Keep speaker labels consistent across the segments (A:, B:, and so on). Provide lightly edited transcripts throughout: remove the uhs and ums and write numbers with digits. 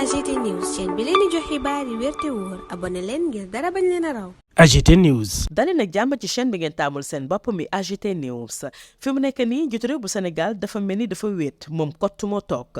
A: AGT News chaîne bi leen di jox xibaar yi wér te wóor abonné leen ngir dara bañ leen a raw.
B: AGT News.
C: dalee nag jàmm ci chaîne bi ngeen taamul seen bopp mi AGT News fi mu nekk nii njiitu réew bu Sénégal dafa mel ni dafa wéet moom kott moo toog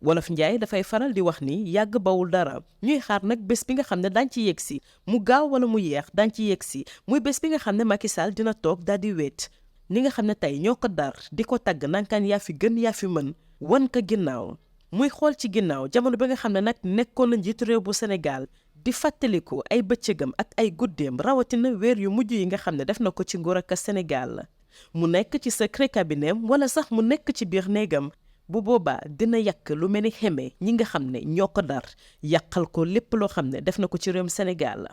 C: Wolof Njaay dafay faral di wax ni yàgg bawul dara ñuy xaar nag bés bi nga xam ne daañ ci yegg si mu gaaw wala mu yeex daañ ci yegg si muy bés bi nga xam ne Macky Sall dina toog daal di wéet ni nga xam ne tey ñoo ko dar di ko tagg nankaan yaa fi gën yaa fi mën wan ko ginnaaw muy xool ci ginnaaw jamono bi nga xam ne nag nekkoon na njiitu réew bu Sénégal di fàttaliku ay bëccëgam ak ay guddeem rawatina weer yu mujj yi nga xam ne def na ko ci nguur ak Sénégal mu nekk ci secret cabinet wala sax mu nekk ci biir néegam bu boobaa dina yàq lu mel ni xeme ñi nga xam ne ñoo ko dar yàqal ko lépp loo xam ne def na ko ci réewum Sénégal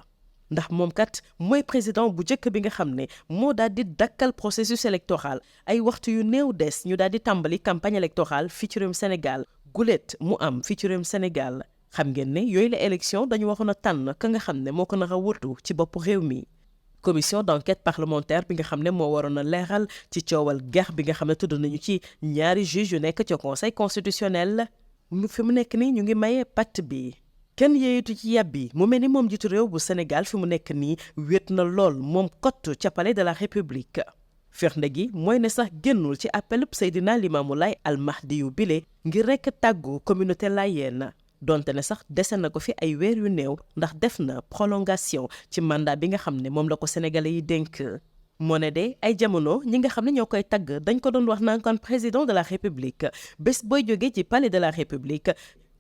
C: ndax moom kat mooy président bu njëkk bi nga xam ne moo daal di dakkal processus électoral ay waxtu yu néew des ñu daal di tàmbali campagne électorale fii ci réewum Sénégal gulet mu am fii ci réewum Sénégal xam ngeen ne yooyu la élection dañu waxoon a tànn ka nga xam ne moo ko nar a wutu ci bopp réew mi. commission d'enquête parlementaire bi nga xam ne moo waroon a leeral ci coowal guerre bi nga xam ne tudd nañu ci ñaari juge yu nekk ci conseil constitutionnel fi mu nekk nii ñu ngi maye pacte bi kenn yeeyitu ci yàbbi mu mel ni moom jiitu réew bu Sénégal fi mu nekk nii wéet na lool moom kott ca palais de la république firnde gi mooy ne sax génnul ci appelub Seydina Limamou Laye Al Mahdi yu bile ngir rekk tàggu communauté layène donte ne sax dese na ko fi ay weer yu néew ndax def na prolongation ci mandat bi nga xam ne moom la ko sénégalais yi dénk moo ne de ay jamono ñi nga xam ne ñoo koy tagg dañ ko doon wax naan kon président de la république bés booy jógee ci palais de la république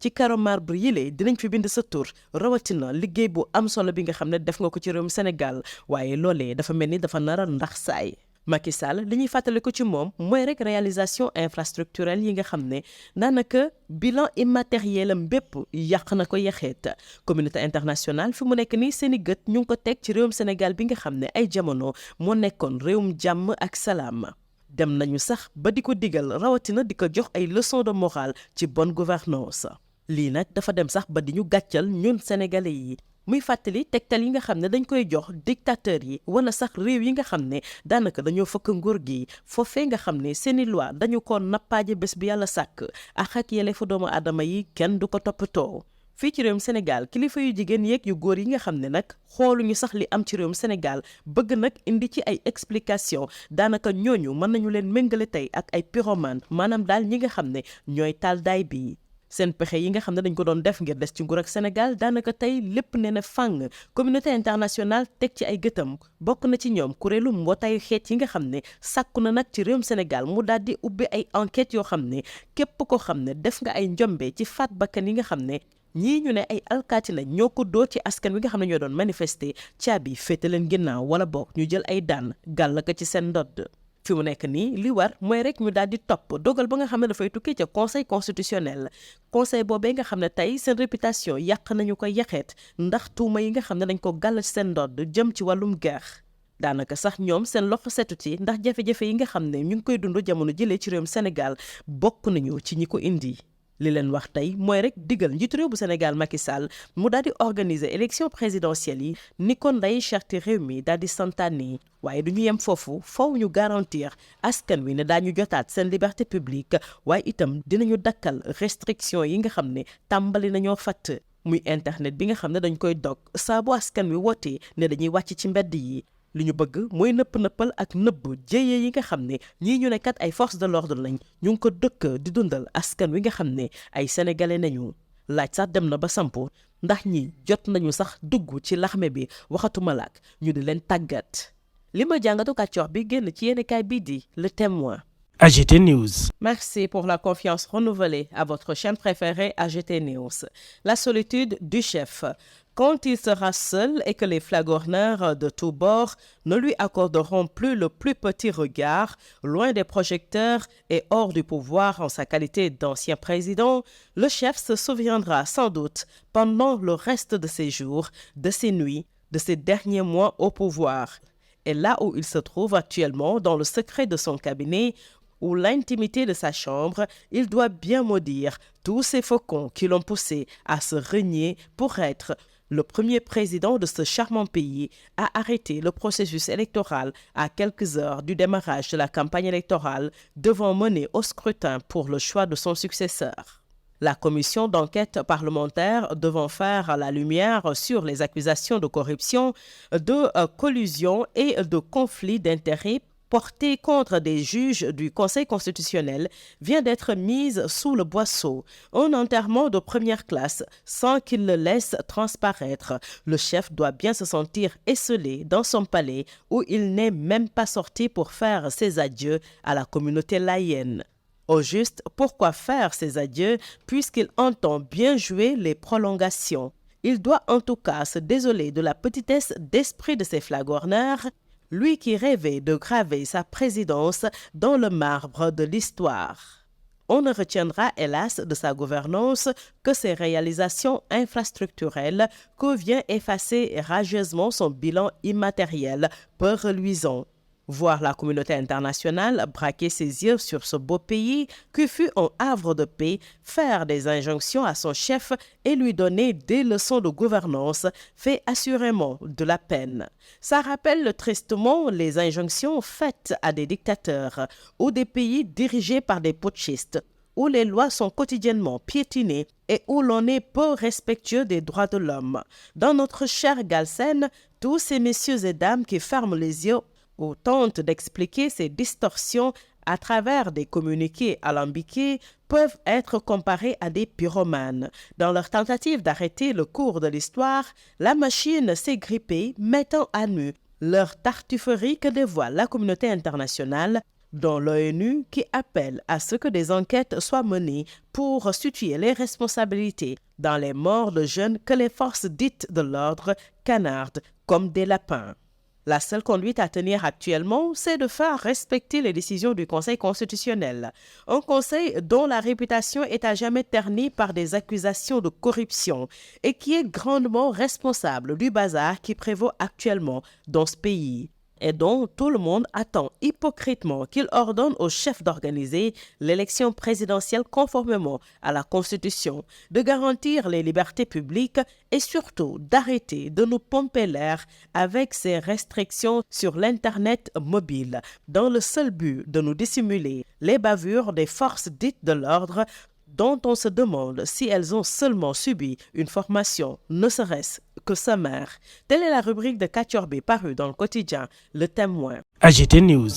C: ci karo marbre yile dinañ fi bind sa tur rawatina liggéey bu am solo bi nga xam ne def nga ko ci réewum Sénégal waaye loolee dafa mel ni dafa nara ndax saay Macky Sall li ñuy fàttali ko ci moom mooy rek réalisation infrastructurelle yi nga xam ne daanaka bilan immatériel am bépp yàq na ko yaxeet communauté internationale fi mu nekk nii seen i gët ñu ngi ko teg ci réewum Sénégal bi nga xam ne ay jamono moo nekkoon réewum jàmm ak salaam dem nañu sax ba di ko digal rawatina di ko jox ay leçons de morale ci bonne gouvernance lii nag dafa dem sax ba di ñu gàccal ñun sénégalais yi muy fàttali tegtal yi nga xam ne dañ koy jox dictateurs yi wala sax réew yi nga xam ne daanaka dañoo fëkk nguur gi foofee nga xam ne seeni loi dañu ko nappaaje bés bi yàlla sàkk ak yelleefu doomu aadama yi kenn du ko toppatoo fii ci réewum Sénégal kilifa yu jigéen yeeg yu góor yi nga xam ne nag xooluñu sax li am ci réewum Sénégal bëgg nag indi ci ay explication daanaka ñooñu mën nañu leen méngale tey ak ay pyromane maanaam daal ñi nga xam ne ñooy taal daay bi seen pexe yi nga xam ne dañ ko doon def ngir des ci nguur ak Sénégal daanaka tey lépp nee na fàng communauté internationale teg ci ay gëtam bokk na ci ñoom kuréelu mbootaayu xeet yi nga xam ne sàkku na nag ci réewum Sénégal mu daal di ubbi ay enquêtes yoo xam ne képp ko xam ne def nga ay njombe ci faat bakkan yi nga xam ne ñii ñu ne ay alkaati la ñoo ko dóor ci askan wi nga xam ne ñoo doon manifester caabi féete leen ginnaaw wala bokk ñu jël ay daan gàll ko ci seen ndodd fi mu nekk nii li war mooy rek ñu daal di topp dogal ba nga xam ne dafay tukkee ca conseil constitutionnel conseil boobee nga xam ne tey seen réputation yàq nañu ko yaxeet ndax tuuma yi nga xam ne dañ ko gàll ci seen ndodd jëm ci wàllum guerre daanaka sax ñoom seen loxo setu ci ndax jafe-jafe yi nga xam ne ñu ngi koy dund jamono jëlee ci réewum Sénégal bokk nañu ci ñi ko indi li leen wax tey mooy rek digal njiitu réew bu Sénégal Macky Sall mu daal di organiser élection présidentielle yi ni ko nday charte réew mi daal di santaane waaye du ñu yem foofu faw ñu garantir askan wi ne daañu jotaat seen liberté publique waaye itam dinañu dakkal restriction yi nga xam ne tàmbali nañoo fatt muy internet bi nga xam ne dañ koy dog saa bu askan wi wootee ne dañuy wàcc ci mbedd yi li ñu bëgg mooy nëpp-nëppal ak nëbb jéyee yi nga xam ne ñii ñu ne kat ay force de l'ordre lañ ñu ngi ko dëkk di dundal askan wi nga xam ne ay sénégalais nañu laaj sax dem na ba sampu ndax ñi jot nañu sax dugg ci laxme bi waxatuma laak ñu di leen tàggat li ma jàngatu kàccoor bi génn ci yéenekaay bii di Le Témoin.
B: AGT News.
C: Merci pour la confiance renouvelée à votre chaîne préférée AGT News. La solitude du chef. Quand il sera seul et que les flagorneurs de tous bords ne lui accorderont plus le plus petit regard, loin des projecteurs et hors du pouvoir en sa qualité d'ancien président, le chef se souviendra sans doute pendant le reste de ses jours, de ses nuits, de ses derniers mois au pouvoir. Et là où il se trouve actuellement, dans le secret de son cabinet, ou l'intimité de sa chambre, il doit bien maudire tous ces faucons qui l'ont poussé à se renier pour être le premier président de ce charmant pays à arrêter le processus électoral à quelques heures du démarrage de la campagne électorale, devant mener au scrutin pour le choix de son successeur. La commission d'enquête parlementaire devant faire la lumière sur les accusations de corruption, de collusion et de conflit d'intérêts portée contre des juges du Conseil constitutionnel vient d'être mise sous le boisseau. Un enterrement de première classe sans qu'il le laisse transparaître. Le chef doit bien se sentir esseulé dans son palais où il n'est même pas sorti pour faire ses adieux à la communauté laïenne. Au juste, pourquoi faire ses adieux puisqu'il entend bien jouer les prolongations? Il doit en tout cas se désoler de la petitesse d'esprit de ses flagorneurs, lui qui rêvait de graver sa présidence dans le marbre de l'histoire. On ne retiendra hélas de sa gouvernance que ses réalisations infrastructurelles que vient effacer rageusement son bilan immatériel peu reluisant. Voir la communauté internationale braquer ses yeux sur ce beau pays qui fut un havre de paix, faire des injonctions à son chef et lui donner des leçons de gouvernance fait assurément de la peine. Ça rappelle tristement les injonctions faites à des dictateurs ou des pays dirigés par des putschistes, où les lois sont quotidiennement piétinées et où l'on est peu respectueux des droits de l'homme. Dans notre cher Galsen, tous ces messieurs et dames qui ferment les yeux ou tentent d'expliquer ces distorsions à travers des communiqués alambiqués peuvent être comparés à des pyromanes. Dans leur tentative d'arrêter le cours de l'histoire, la machine s'est grippée, mettant à nu leur tartufferie que dévoile la communauté internationale, dont l'ONU qui appelle à ce que des enquêtes soient menées pour situer les responsabilités dans les morts de jeunes que les forces dites de l'ordre canardent comme des lapins. La seule conduite à tenir actuellement, c'est de faire respecter les décisions du Conseil constitutionnel. Un conseil dont la réputation est à jamais ternie par des accusations de corruption et qui est grandement responsable du bazar qui prévaut actuellement dans ce pays, et dont tout le monde attend hypocritement qu'il ordonne au chef d'organiser l'élection présidentielle conformément à la Constitution, de garantir les libertés publiques et surtout d'arrêter de nous pomper l'air avec ces restrictions sur l'Internet mobile, dans le seul but de nous dissimuler les bavures des forces dites de l'ordre dont on se demande si elles ont seulement subi une formation, ne serait-ce que sommaire. Telle est la rubrique de Katyorbe parue dans le quotidien Le Témoin.
B: AGT News.